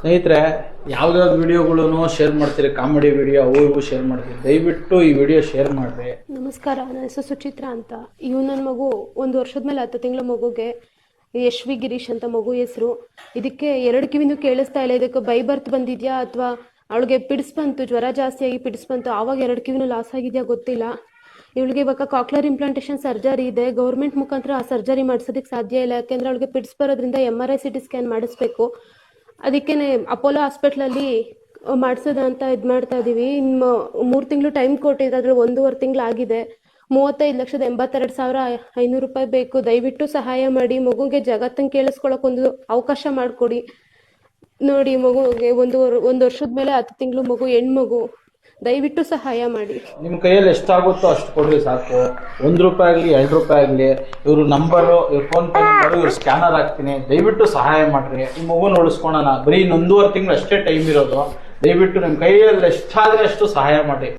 ಸ್ನೇಹಿತರೆ, ಯಾವ್ದಾವ್ದು ವಿಡಿಯೋಗಳನ್ನು ಶೇರ್ ಮಾಡ್ತೀರಿ, ಕಾಮಿಡಿ ವಿಡಿಯೋ ಅವು ಇವು ಶೇರ್ ಮಾಡ್ತೀರಿ, ದಯವಿಟ್ಟು ಈ ವಿಡಿಯೋ ಶೇರ್ ಮಾಡ್ರಿ. ನಮಸ್ಕಾರ, ನನ್ನ ಹೆಸರು ಸುಚಿತ್ರಾ ಅಂತ. ಇವು ನನ್ನ ಮಗು 1 ವರ್ಷದ ಮೇಲೆ 10 ತಿಂಗಳ ಮಗುಗೆ ಯಶ್ವಿ ಗಿರೀಶ್ ಅಂತ ಮಗು ಹೆಸರು. ಇದಕ್ಕೆ 2 ಕಿವಿನೂ ಕೇಳಿಸ್ತಾ ಇಲ್ಲ. ಇದಕ್ಕೆ ಬೈ ಬರ್ತ್ ಬಂದಿದ್ಯಾ ಅಥವಾ ಅವಳಿಗೆ ಪಿಡ್ಸ್ ಬಂತು, ಜ್ವರ ಜಾಸ್ತಿಯಾಗಿ ಪಿಡ್ಸ್ ಬಂತು, ಆವಾಗ 2 ಕಿವಿನೂ ಲಾಸ್ ಆಗಿದೆಯಾ ಗೊತ್ತಿಲ್ಲ. ಇವಳಿಗೆ ಇವಾಗ ಕಾಕ್ಲರ್ ಇಂಪ್ಲಾಂಟೇಷನ್ ಸರ್ಜರಿ ಇದೆ. ಗೌರ್ಮೆಂಟ್ ಮುಖಾಂತರ ಆ ಸರ್ಜರಿ ಮಾಡಿಸೋದಕ್ಕೆ ಸಾಧ್ಯ ಇಲ್ಲ, ಯಾಕೆಂದರೆ ಅವಳಿಗೆ ಪಿಡ್ಸ್ ಬರೋದ್ರಿಂದ MRI CT ಸ್ಕ್ಯಾನ್ ಮಾಡಿಸ್ಬೇಕು. ಅದಕ್ಕೆ ಅಪೋಲೋ ಹಾಸ್ಪಿಟ್ಲಲ್ಲಿ ಮಾಡಿಸೋದ ಅಂತ ಇದು ಮಾಡ್ತಾ ಇದ್ದೀವಿ. ಇನ್ನು 3 ತಿಂಗಳು ಟೈಮ್ ಕೊಟ್ಟಿದ್ದು, ಅದ್ರಲ್ಲಿ 1.5 ತಿಂಗಳು ಆಗಿದೆ. 35,82,500 ರೂಪಾಯಿ ಬೇಕು. ದಯವಿಟ್ಟು ಸಹಾಯ ಮಾಡಿ. ಮಗುಗೆ ಜಗತ್ತನ್ನು ಕೇಳಿಸ್ಕೊಳಕ್ಕೆ ಒಂದು ಅವಕಾಶ ಮಾಡಿಕೊಡಿ. ನೋಡಿ, ಮಗುಗೆ ಒಂದು ವರ್ಷದ ಮೇಲೆ 10 ತಿಂಗಳು ಮಗು, ಹೆಣ್ಮಗು. ದಯವಿಟ್ಟು ಸಹಾಯ ಮಾಡಿ. ನಿಮ್ಮ ಕೈಯಲ್ಲಿ ಎಷ್ಟಾಗುತ್ತೋ ಅಷ್ಟು ಕೊಡ್ರಿ ಸಾಕು. 1 ರೂಪಾಯಿ ಆಗಲಿ 2 ರೂಪಾಯಿ ಆಗಲಿ, ಇವ್ರ ನಂಬರು, ಇವ್ರ ಫೋನ್ ಪೇ ನಂಬರು, ಇವ್ರ ಸ್ಕ್ಯಾನರ್ ಹಾಕ್ತೀನಿ. ದಯವಿಟ್ಟು ಸಹಾಯ ಮಾಡ್ರಿ. ಈ ಮಗುನ ಉಳಿಸ್ಕೊಳೋಣ. ಬರೀ 1.5 ತಿಂಗಳು ಅಷ್ಟೇ ಟೈಮ್ ಇರೋದು. ದಯವಿಟ್ಟು ನಿಮ್ಮ ಕೈಯಲ್ಲಿ ಎಷ್ಟಾದರೆ ಅಷ್ಟು ಸಹಾಯ ಮಾಡಿ.